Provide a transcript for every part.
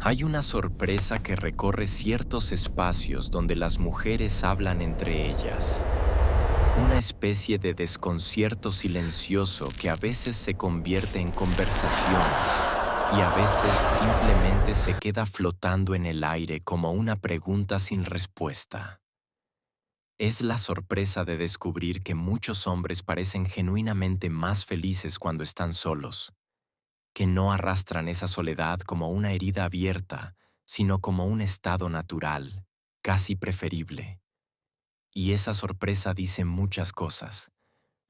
Hay una sorpresa que recorre ciertos espacios donde las mujeres hablan entre ellas. Una especie de desconcierto silencioso que a veces se convierte en conversación y a veces simplemente se queda flotando en el aire como una pregunta sin respuesta. Es la sorpresa de descubrir que muchos hombres parecen genuinamente más felices cuando están solos, que no arrastran esa soledad como una herida abierta, sino como un estado natural, casi preferible. Y esa sorpresa dice muchas cosas,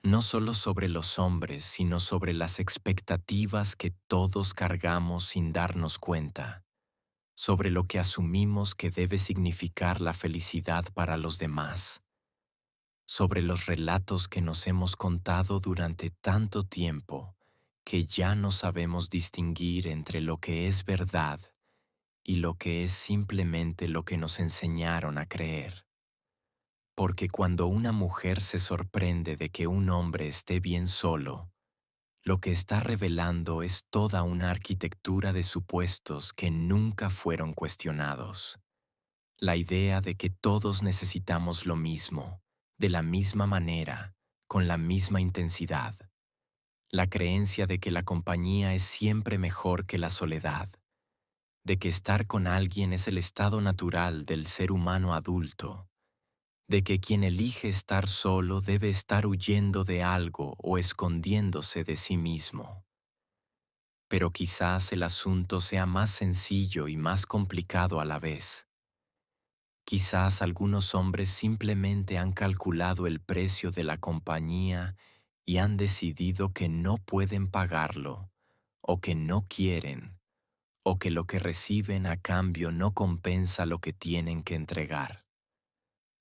no solo sobre los hombres, sino sobre las expectativas que todos cargamos sin darnos cuenta, sobre lo que asumimos que debe significar la felicidad para los demás, sobre los relatos que nos hemos contado durante tanto tiempo que ya no sabemos distinguir entre lo que es verdad y lo que es simplemente lo que nos enseñaron a creer. Porque cuando una mujer se sorprende de que un hombre esté bien solo, lo que está revelando es toda una arquitectura de supuestos que nunca fueron cuestionados. La idea de que todos necesitamos lo mismo, de la misma manera, con la misma intensidad. La creencia de que la compañía es siempre mejor que la soledad, de que estar con alguien es el estado natural del ser humano adulto, de que quien elige estar solo debe estar huyendo de algo o escondiéndose de sí mismo. Pero quizás el asunto sea más sencillo y más complicado a la vez. Quizás algunos hombres simplemente han calculado el precio de la compañía y han decidido que no pueden pagarlo, o que no quieren, o que lo que reciben a cambio no compensa lo que tienen que entregar.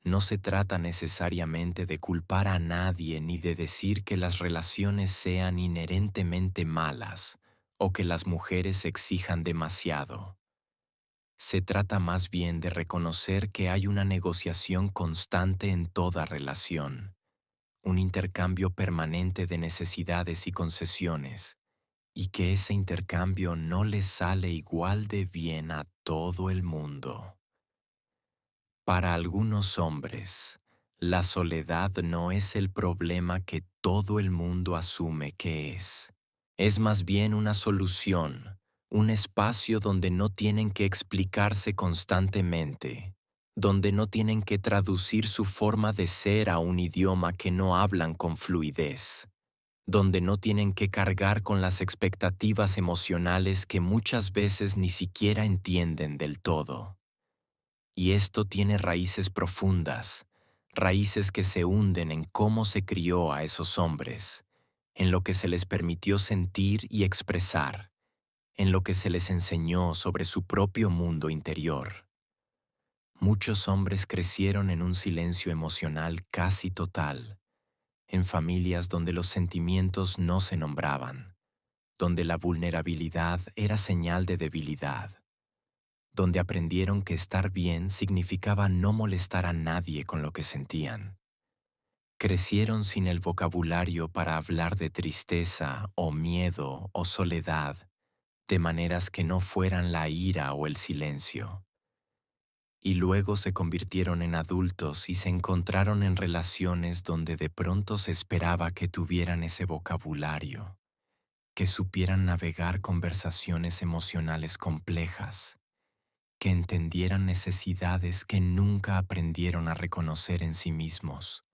No se trata necesariamente de culpar a nadie ni de decir que las relaciones sean inherentemente malas o que las mujeres exijan demasiado. Se trata más bien de reconocer que hay una negociación constante en toda relación, un intercambio permanente de necesidades y concesiones, y que ese intercambio no le sale igual de bien a todo el mundo. Para algunos hombres, la soledad no es el problema que todo el mundo asume que es. Es más bien una solución, un espacio donde no tienen que explicarse constantemente, donde no tienen que traducir su forma de ser a un idioma que no hablan con fluidez, donde no tienen que cargar con las expectativas emocionales que muchas veces ni siquiera entienden del todo. Y esto tiene raíces profundas, raíces que se hunden en cómo se crió a esos hombres, en lo que se les permitió sentir y expresar, en lo que se les enseñó sobre su propio mundo interior. Muchos hombres crecieron en un silencio emocional casi total, en familias donde los sentimientos no se nombraban, donde la vulnerabilidad era señal de debilidad, donde aprendieron que estar bien significaba no molestar a nadie con lo que sentían. Crecieron sin el vocabulario para hablar de tristeza o miedo o soledad, de maneras que no fueran la ira o el silencio. Y luego se convirtieron en adultos y se encontraron en relaciones donde de pronto se esperaba que tuvieran ese vocabulario, que supieran navegar conversaciones emocionales complejas, que entendieran necesidades que nunca aprendieron a reconocer en sí mismos.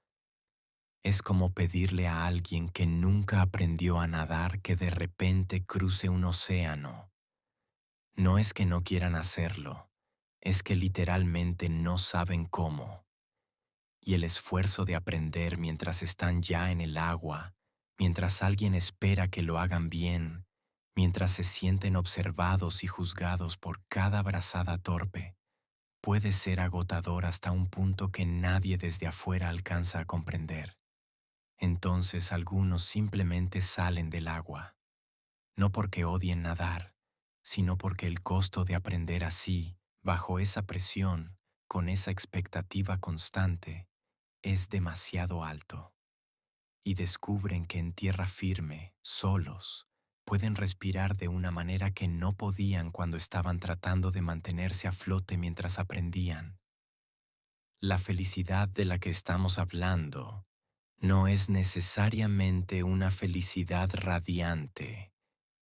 Es como pedirle a alguien que nunca aprendió a nadar que de repente cruce un océano. No es que no quieran hacerlo, es que literalmente no saben cómo. Y el esfuerzo de aprender mientras están ya en el agua, mientras alguien espera que lo hagan bien, mientras se sienten observados y juzgados por cada brazada torpe, puede ser agotador hasta un punto que nadie desde afuera alcanza a comprender. Entonces algunos simplemente salen del agua, no porque odien nadar, sino porque el costo de aprender así, bajo esa presión, con esa expectativa constante, es demasiado alto. Y descubren que en tierra firme, solos, Pueden respirar de una manera que no podían cuando estaban tratando de mantenerse a flote mientras aprendían. La felicidad de la que estamos hablando no es necesariamente una felicidad radiante,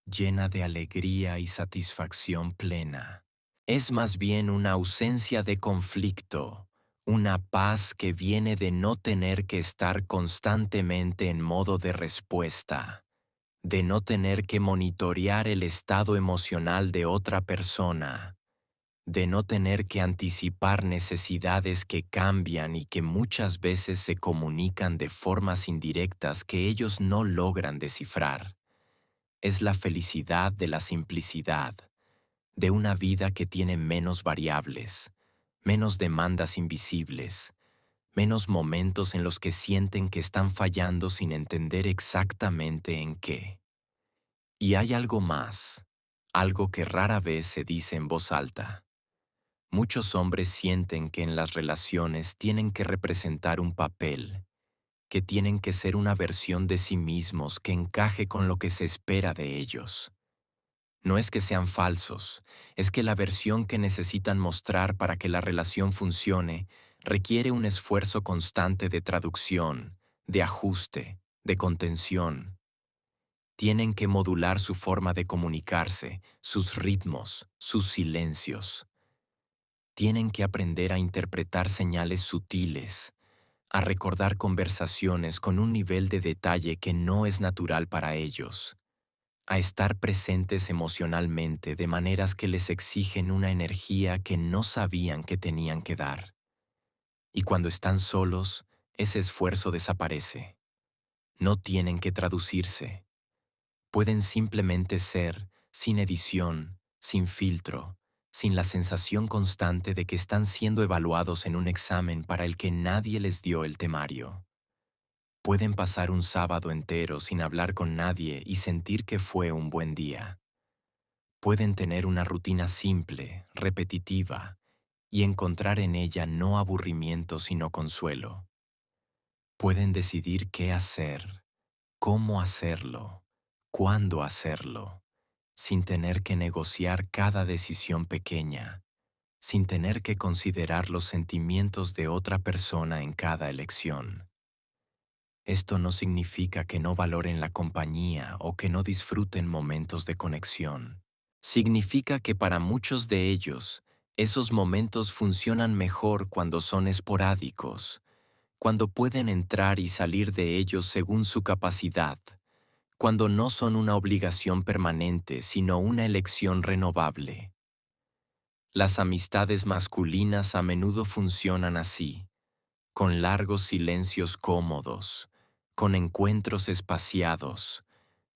llena de alegría y satisfacción plena. Es más bien una ausencia de conflicto, una paz que viene de no tener que estar constantemente en modo de respuesta, de no tener que monitorear el estado emocional de otra persona, de no tener que anticipar necesidades que cambian y que muchas veces se comunican de formas indirectas que ellos no logran descifrar. Es la felicidad de la simplicidad, de una vida que tiene menos variables, menos demandas invisibles, menos momentos en los que sienten que están fallando sin entender exactamente en qué. Y hay algo más, algo que rara vez se dice en voz alta. Muchos hombres sienten que en las relaciones tienen que representar un papel, que tienen que ser una versión de sí mismos que encaje con lo que se espera de ellos. No es que sean falsos, es que la versión que necesitan mostrar para que la relación funcione requiere un esfuerzo constante de traducción, de ajuste, de contención. Tienen que modular su forma de comunicarse, sus ritmos, sus silencios. Tienen que aprender a interpretar señales sutiles, a recordar conversaciones con un nivel de detalle que no es natural para ellos, a estar presentes emocionalmente de maneras que les exigen una energía que no sabían que tenían que dar. Y cuando están solos, ese esfuerzo desaparece. No tienen que traducirse. Pueden simplemente ser, sin edición, sin filtro, sin la sensación constante de que están siendo evaluados en un examen para el que nadie les dio el temario. Pueden pasar un sábado entero sin hablar con nadie y sentir que fue un buen día. Pueden tener una rutina simple, repetitiva, y encontrar en ella no aburrimiento sino consuelo. Pueden decidir qué hacer, cómo hacerlo, cuándo hacerlo, sin tener que negociar cada decisión pequeña, sin tener que considerar los sentimientos de otra persona en cada elección. Esto no significa que no valoren la compañía o que no disfruten momentos de conexión. Significa que para muchos de ellos, esos momentos funcionan mejor cuando son esporádicos, cuando pueden entrar y salir de ellos según su capacidad, cuando no son una obligación permanente, sino una elección renovable. Las amistades masculinas a menudo funcionan así, con largos silencios cómodos, con encuentros espaciados,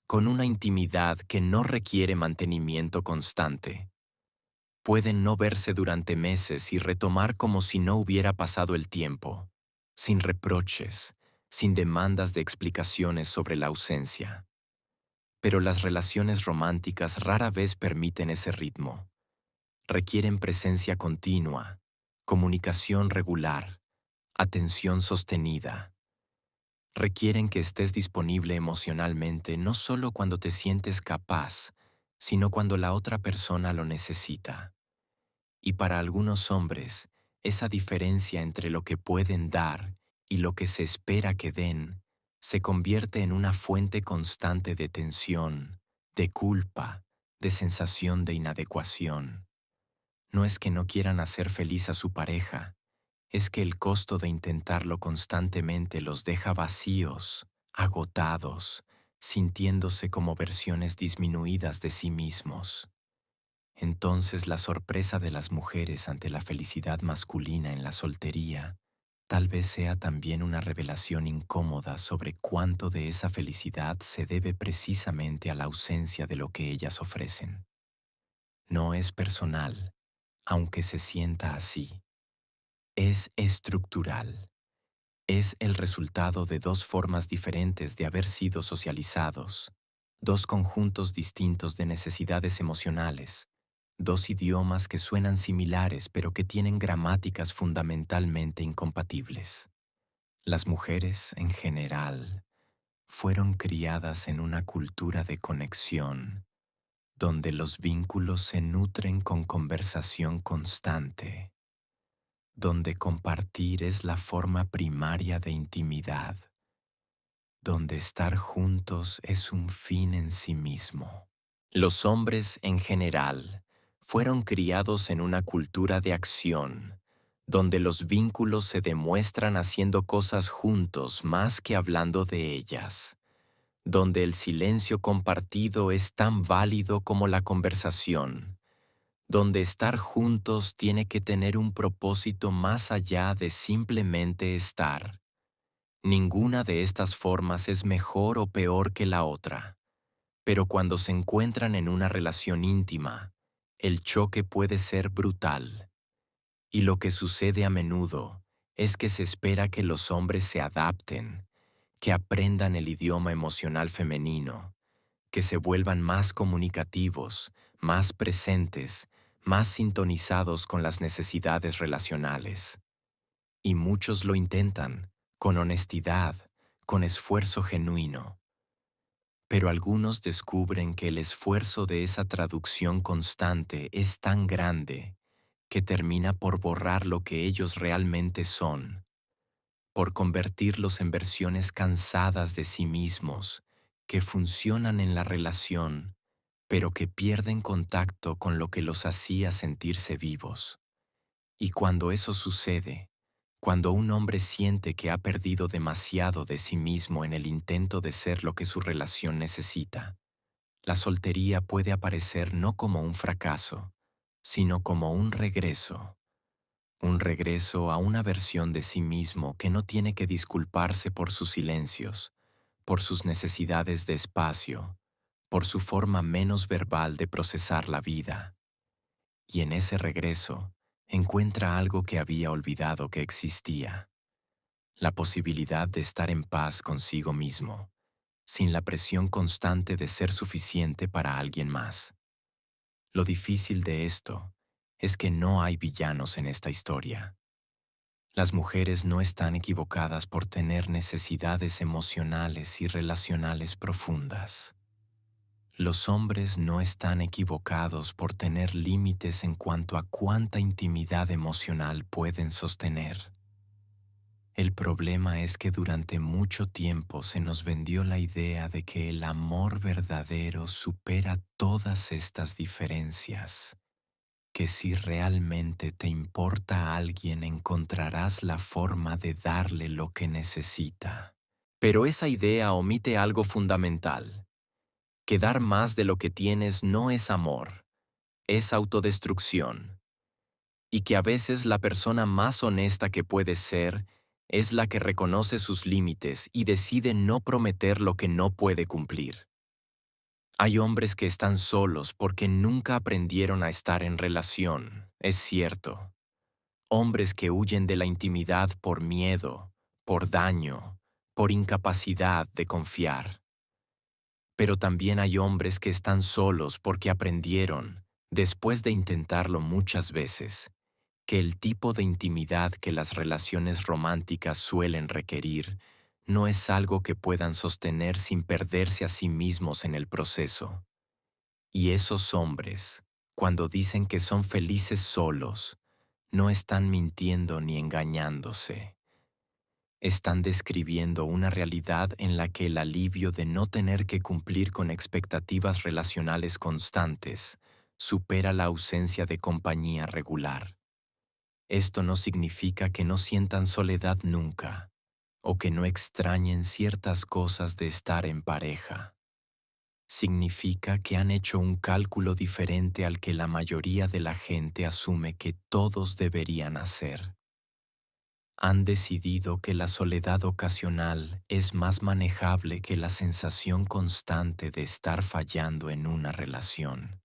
con una intimidad que no requiere mantenimiento constante. Pueden no verse durante meses y retomar como si no hubiera pasado el tiempo, sin reproches, sin demandas de explicaciones sobre la ausencia. Pero las relaciones románticas rara vez permiten ese ritmo. Requieren presencia continua, comunicación regular, atención sostenida. Requieren que estés disponible emocionalmente no solo cuando te sientes capaz, sino cuando la otra persona lo necesita. Y para algunos hombres, esa diferencia entre lo que pueden dar y lo que se espera que den se convierte en una fuente constante de tensión, de culpa, de sensación de inadecuación. No es que no quieran hacer feliz a su pareja, es que el costo de intentarlo constantemente los deja vacíos, agotados, sintiéndose como versiones disminuidas de sí mismos. Entonces la sorpresa de las mujeres ante la felicidad masculina en la soltería tal vez sea también una revelación incómoda sobre cuánto de esa felicidad se debe precisamente a la ausencia de lo que ellas ofrecen. No es personal, aunque se sienta así. Es estructural. Es el resultado de dos formas diferentes de haber sido socializados, dos conjuntos distintos de necesidades emocionales, dos idiomas que suenan similares pero que tienen gramáticas fundamentalmente incompatibles. Las mujeres, en general, fueron criadas en una cultura de conexión, donde los vínculos se nutren con conversación constante, donde compartir es la forma primaria de intimidad, donde estar juntos es un fin en sí mismo. Los hombres en general fueron criados en una cultura de acción, donde los vínculos se demuestran haciendo cosas juntos más que hablando de ellas, donde el silencio compartido es tan válido como la conversación, donde estar juntos tiene que tener un propósito más allá de simplemente estar. Ninguna de estas formas es mejor o peor que la otra, pero cuando se encuentran en una relación íntima, el choque puede ser brutal. Y lo que sucede a menudo es que se espera que los hombres se adapten, que aprendan el idioma emocional femenino, que se vuelvan más comunicativos, más presentes, más sintonizados con las necesidades relacionales. Y muchos lo intentan, con honestidad, con esfuerzo genuino. Pero algunos descubren que el esfuerzo de esa traducción constante es tan grande que termina por borrar lo que ellos realmente son, por convertirlos en versiones cansadas de sí mismos, que funcionan en la relación, pero que pierden contacto con lo que los hacía sentirse vivos. Y cuando eso sucede, cuando un hombre siente que ha perdido demasiado de sí mismo en el intento de ser lo que su relación necesita, la soltería puede aparecer no como un fracaso, sino como un regreso a una versión de sí mismo que no tiene que disculparse por sus silencios, por sus necesidades de espacio, por su forma menos verbal de procesar la vida. Y en ese regreso encuentra algo que había olvidado que existía, la posibilidad de estar en paz consigo mismo, sin la presión constante de ser suficiente para alguien más. Lo difícil de esto es que no hay villanos en esta historia. Las mujeres no están equivocadas por tener necesidades emocionales y relacionales profundas. Los hombres no están equivocados por tener límites en cuanto a cuánta intimidad emocional pueden sostener. El problema es que durante mucho tiempo se nos vendió la idea de que el amor verdadero supera todas estas diferencias, que si realmente te importa a alguien encontrarás la forma de darle lo que necesita. Pero esa idea omite algo fundamental. Que dar más de lo que tienes no es amor, es autodestrucción. Y que a veces la persona más honesta que puede ser es la que reconoce sus límites y decide no prometer lo que no puede cumplir. Hay hombres que están solos porque nunca aprendieron a estar en relación, es cierto. Hombres que huyen de la intimidad por miedo, por daño, por incapacidad de confiar. Pero también hay hombres que están solos porque aprendieron, después de intentarlo muchas veces, que el tipo de intimidad que las relaciones románticas suelen requerir no es algo que puedan sostener sin perderse a sí mismos en el proceso. Y esos hombres, cuando dicen que son felices solos, no están mintiendo ni engañándose. Están describiendo una realidad en la que el alivio de no tener que cumplir con expectativas relacionales constantes supera la ausencia de compañía regular. Esto no significa que no sientan soledad nunca, o que no extrañen ciertas cosas de estar en pareja. Significa que han hecho un cálculo diferente al que la mayoría de la gente asume que todos deberían hacer. Han decidido que la soledad ocasional es más manejable que la sensación constante de estar fallando en una relación,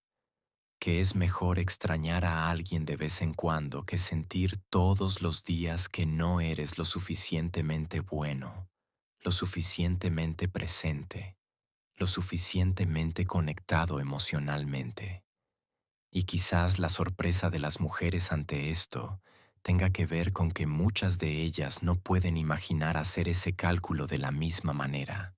que es mejor extrañar a alguien de vez en cuando que sentir todos los días que no eres lo suficientemente bueno, lo suficientemente presente, lo suficientemente conectado emocionalmente. Y quizás la sorpresa de las mujeres ante esto tenga que ver con que muchas de ellas no pueden imaginar hacer ese cálculo de la misma manera.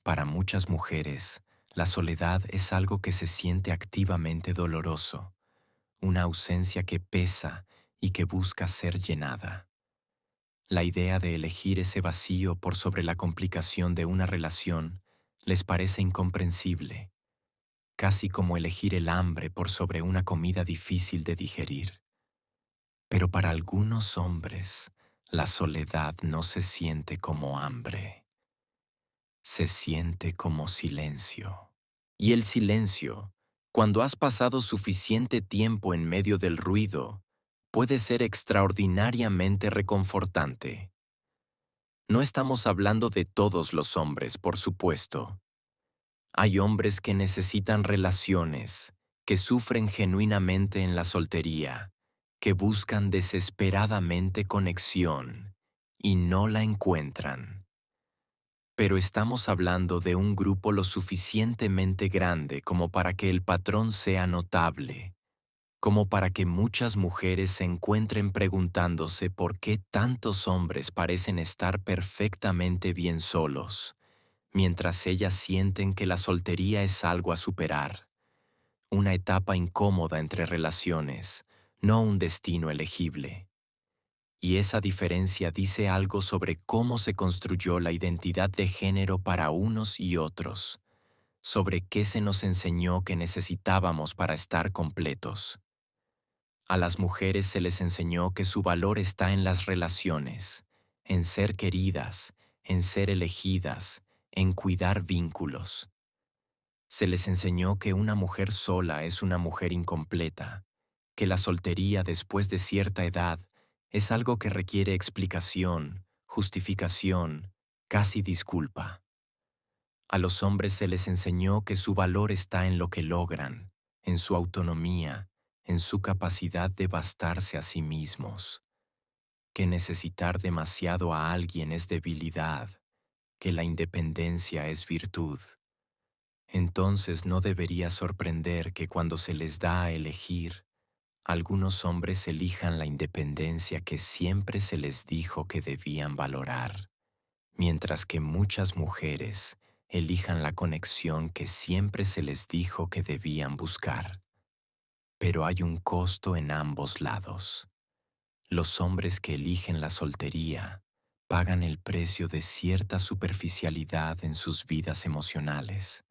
Para muchas mujeres, la soledad es algo que se siente activamente doloroso, una ausencia que pesa y que busca ser llenada. La idea de elegir ese vacío por sobre la complicación de una relación les parece incomprensible, casi como elegir el hambre por sobre una comida difícil de digerir. Pero para algunos hombres, la soledad no se siente como hambre, se siente como silencio. Y el silencio, cuando has pasado suficiente tiempo en medio del ruido, puede ser extraordinariamente reconfortante. No estamos hablando de todos los hombres, por supuesto. Hay hombres que necesitan relaciones, que sufren genuinamente en la soltería, que buscan desesperadamente conexión y no la encuentran. Pero estamos hablando de un grupo lo suficientemente grande como para que el patrón sea notable, como para que muchas mujeres se encuentren preguntándose por qué tantos hombres parecen estar perfectamente bien solos, mientras ellas sienten que la soltería es algo a superar, una etapa incómoda entre relaciones, no un destino elegible. Y esa diferencia dice algo sobre cómo se construyó la identidad de género para unos y otros, sobre qué se nos enseñó que necesitábamos para estar completos. A las mujeres se les enseñó que su valor está en las relaciones, en ser queridas, en ser elegidas, en cuidar vínculos. Se les enseñó que una mujer sola es una mujer incompleta, que la soltería después de cierta edad es algo que requiere explicación, justificación, casi disculpa. A los hombres se les enseñó que su valor está en lo que logran, en su autonomía, en su capacidad de bastarse a sí mismos, que necesitar demasiado a alguien es debilidad, que la independencia es virtud. Entonces no debería sorprender que cuando se les da a elegir, algunos hombres elijan la independencia que siempre se les dijo que debían valorar, mientras que muchas mujeres elijan la conexión que siempre se les dijo que debían buscar. Pero hay un costo en ambos lados. Los hombres que eligen la soltería pagan el precio de cierta superficialidad en sus vidas emocionales,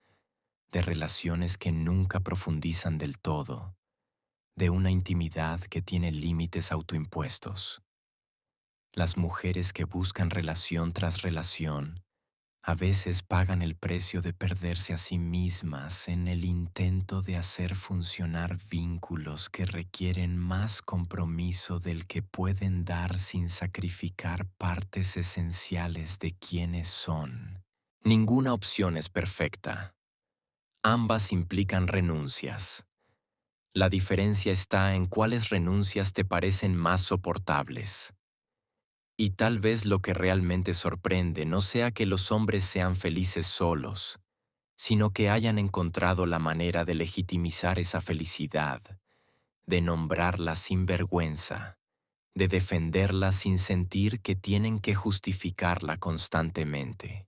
de relaciones que nunca profundizan del todo, de una intimidad que tiene límites autoimpuestos. Las mujeres que buscan relación tras relación a veces pagan el precio de perderse a sí mismas en el intento de hacer funcionar vínculos que requieren más compromiso del que pueden dar sin sacrificar partes esenciales de quienes son. Ninguna opción es perfecta. Ambas implican renuncias. La diferencia está en cuáles renuncias te parecen más soportables. Y tal vez lo que realmente sorprende no sea que los hombres sean felices solos, sino que hayan encontrado la manera de legitimizar esa felicidad, de nombrarla sin vergüenza, de defenderla sin sentir que tienen que justificarla constantemente.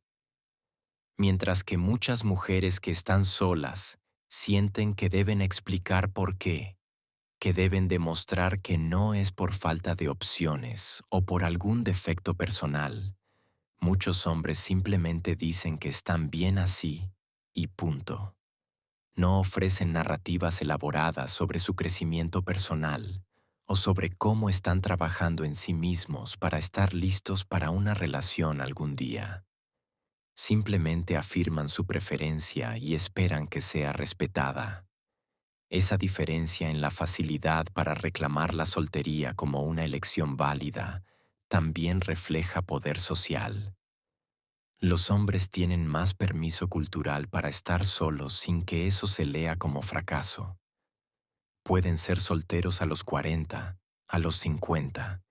Mientras que muchas mujeres que están solas sienten que deben explicar por qué, que deben demostrar que no es por falta de opciones o por algún defecto personal. Muchos hombres simplemente dicen que están bien así y punto. No ofrecen narrativas elaboradas sobre su crecimiento personal o sobre cómo están trabajando en sí mismos para estar listos para una relación algún día. Simplemente afirman su preferencia y esperan que sea respetada. Esa diferencia en la facilidad para reclamar la soltería como una elección válida también refleja poder social. Los hombres tienen más permiso cultural para estar solos sin que eso se lea como fracaso. Pueden ser solteros a los 40, a los 50,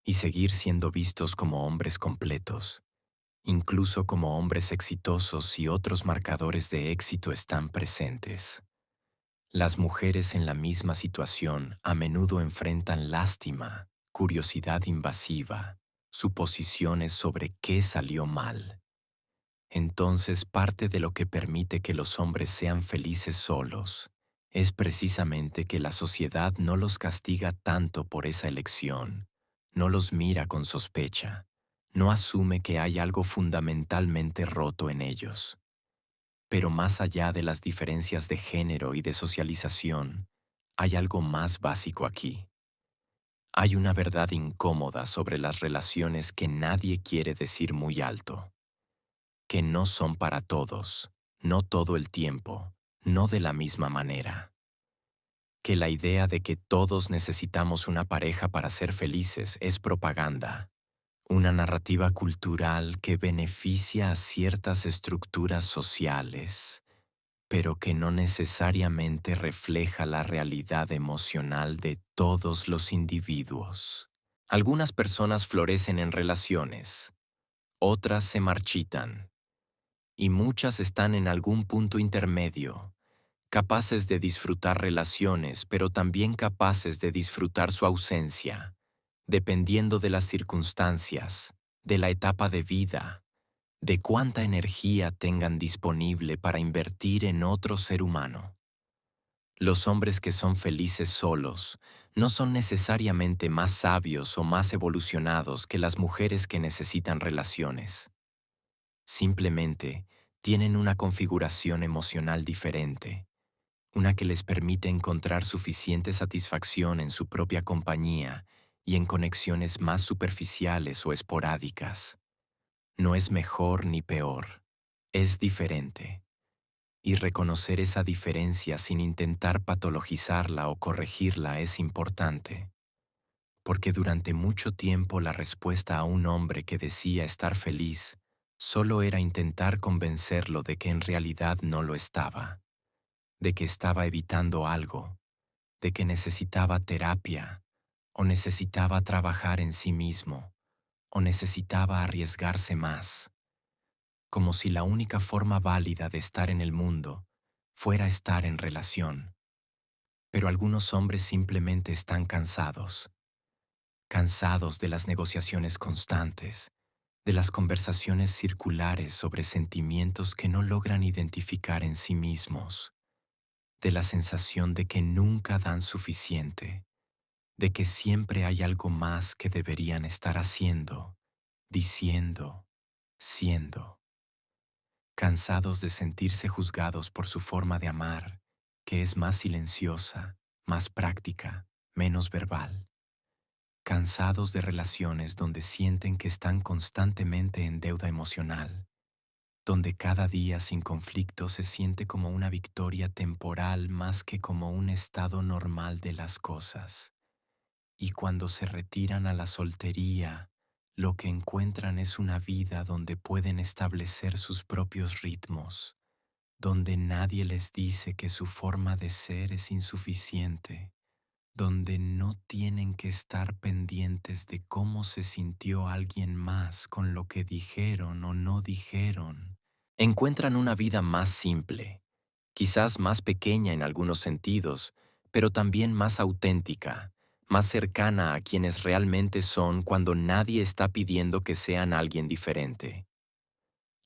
y seguir siendo vistos como hombres completos, incluso como hombres exitosos si otros marcadores de éxito están presentes. Las mujeres en la misma situación a menudo enfrentan lástima, curiosidad invasiva, suposiciones sobre qué salió mal. Entonces, parte de lo que permite que los hombres sean felices solos es precisamente que la sociedad no los castiga tanto por esa elección, no los mira con sospecha, no asume que hay algo fundamentalmente roto en ellos. Pero más allá de las diferencias de género y de socialización, hay algo más básico aquí. Hay una verdad incómoda sobre las relaciones que nadie quiere decir muy alto, que no son para todos, no todo el tiempo, no de la misma manera. Que la idea de que todos necesitamos una pareja para ser felices es propaganda, una narrativa cultural que beneficia a ciertas estructuras sociales, pero que no necesariamente refleja la realidad emocional de todos los individuos. Algunas personas florecen en relaciones, otras se marchitan, y muchas están en algún punto intermedio, capaces de disfrutar relaciones, pero también capaces de disfrutar su ausencia, dependiendo de las circunstancias, de la etapa de vida, de cuánta energía tengan disponible para invertir en otro ser humano. Los hombres que son felices solos no son necesariamente más sabios o más evolucionados que las mujeres que necesitan relaciones. Simplemente tienen una configuración emocional diferente, una que les permite encontrar suficiente satisfacción en su propia compañía y en conexiones más superficiales o esporádicas. No es mejor ni peor, es diferente. Y reconocer esa diferencia sin intentar patologizarla o corregirla es importante, porque durante mucho tiempo la respuesta a un hombre que decía estar feliz solo era intentar convencerlo de que en realidad no lo estaba, de que estaba evitando algo, de que necesitaba terapia, o necesitaba trabajar en sí mismo, o necesitaba arriesgarse más, como si la única forma válida de estar en el mundo fuera estar en relación. Pero algunos hombres simplemente están cansados, cansados de las negociaciones constantes, de las conversaciones circulares sobre sentimientos que no logran identificar en sí mismos, de la sensación de que nunca dan suficiente, de que siempre hay algo más que deberían estar haciendo, diciendo, siendo. Cansados de sentirse juzgados por su forma de amar, que es más silenciosa, más práctica, menos verbal. Cansados de relaciones donde sienten que están constantemente en deuda emocional, donde cada día sin conflicto se siente como una victoria temporal más que como un estado normal de las cosas. Y cuando se retiran a la soltería, lo que encuentran es una vida donde pueden establecer sus propios ritmos, donde nadie les dice que su forma de ser es insuficiente, donde no tienen que estar pendientes de cómo se sintió alguien más con lo que dijeron o no dijeron. Encuentran una vida más simple, quizás más pequeña en algunos sentidos, pero también más auténtica, más cercana a quienes realmente son cuando nadie está pidiendo que sean alguien diferente.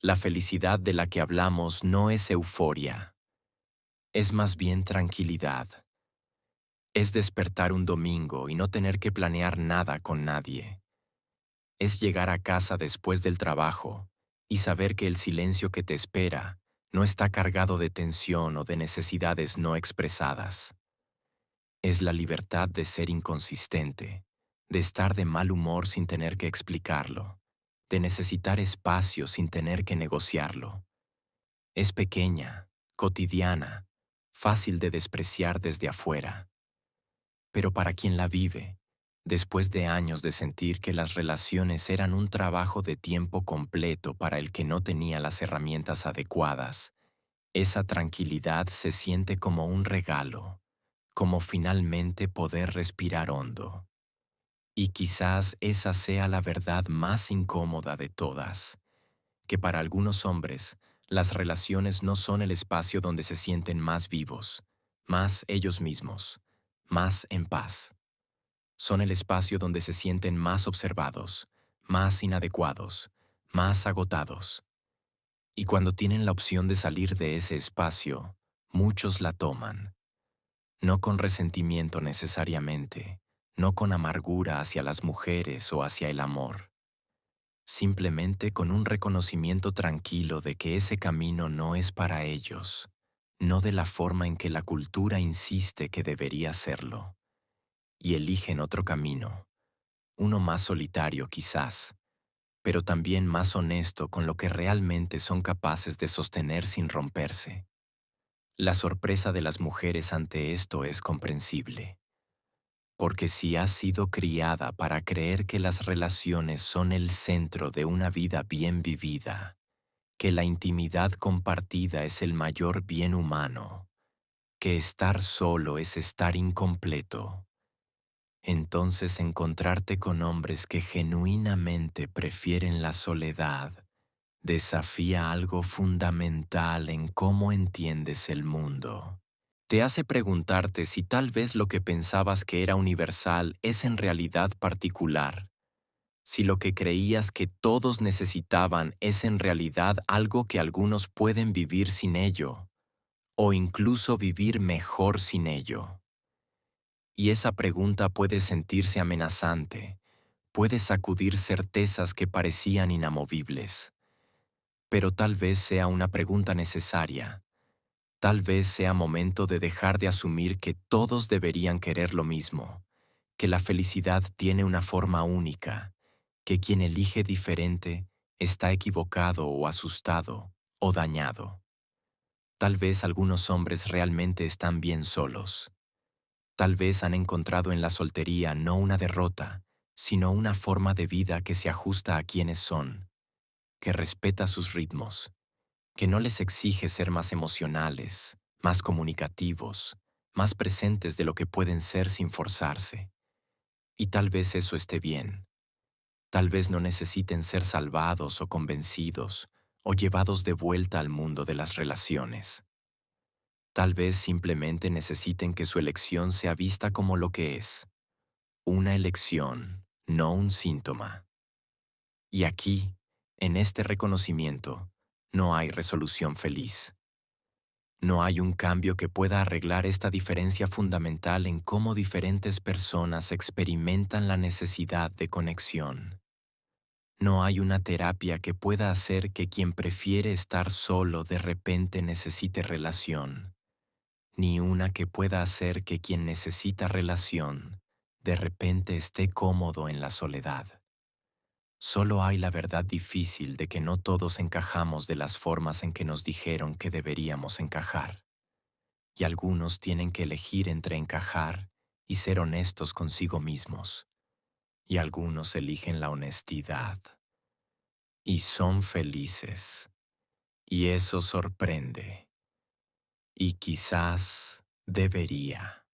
La felicidad de la que hablamos no es euforia, es más bien tranquilidad. Es despertar un domingo y no tener que planear nada con nadie. Es llegar a casa después del trabajo y saber que el silencio que te espera no está cargado de tensión o de necesidades no expresadas. Es la libertad de ser inconsistente, de estar de mal humor sin tener que explicarlo, de necesitar espacio sin tener que negociarlo. Es pequeña, cotidiana, fácil de despreciar desde afuera. Pero para quien la vive, después de años de sentir que las relaciones eran un trabajo de tiempo completo para el que no tenía las herramientas adecuadas, esa tranquilidad se siente como un regalo, como finalmente poder respirar hondo. Y quizás esa sea la verdad más incómoda de todas, que para algunos hombres, las relaciones no son el espacio donde se sienten más vivos, más ellos mismos, más en paz. Son el espacio donde se sienten más observados, más inadecuados, más agotados. Y cuando tienen la opción de salir de ese espacio, muchos la toman, no con resentimiento necesariamente, no con amargura hacia las mujeres o hacia el amor, simplemente con un reconocimiento tranquilo de que ese camino no es para ellos, no de la forma en que la cultura insiste que debería serlo, y eligen otro camino, uno más solitario quizás, pero también más honesto con lo que realmente son capaces de sostener sin romperse. La sorpresa de las mujeres ante esto es comprensible, porque si has sido criada para creer que las relaciones son el centro de una vida bien vivida, que la intimidad compartida es el mayor bien humano, que estar solo es estar incompleto, entonces encontrarte con hombres que genuinamente prefieren la soledad desafía algo fundamental en cómo entiendes el mundo. Te hace preguntarte si tal vez lo que pensabas que era universal es en realidad particular, si lo que creías que todos necesitaban es en realidad algo que algunos pueden vivir sin ello, o incluso vivir mejor sin ello. Y esa pregunta puede sentirse amenazante, puede sacudir certezas que parecían inamovibles. Pero tal vez sea una pregunta necesaria. Tal vez sea momento de dejar de asumir que todos deberían querer lo mismo, que la felicidad tiene una forma única, que quien elige diferente está equivocado o asustado o dañado. Tal vez algunos hombres realmente están bien solos. Tal vez han encontrado en la soltería no una derrota, sino una forma de vida que se ajusta a quienes son, que respeta sus ritmos, que no les exige ser más emocionales, más comunicativos, más presentes de lo que pueden ser sin forzarse. Y tal vez eso esté bien. Tal vez no necesiten ser salvados o convencidos o llevados de vuelta al mundo de las relaciones. Tal vez simplemente necesiten que su elección sea vista como lo que es, una elección, no un síntoma. Y aquí, en este reconocimiento, no hay resolución feliz. No hay un cambio que pueda arreglar esta diferencia fundamental en cómo diferentes personas experimentan la necesidad de conexión. No hay una terapia que pueda hacer que quien prefiere estar solo de repente necesite relación, ni una que pueda hacer que quien necesita relación de repente esté cómodo en la soledad. Solo hay la verdad difícil de que no todos encajamos de las formas en que nos dijeron que deberíamos encajar. Y algunos tienen que elegir entre encajar y ser honestos consigo mismos, y algunos eligen la honestidad, y son felices, y eso sorprende, y quizás debería.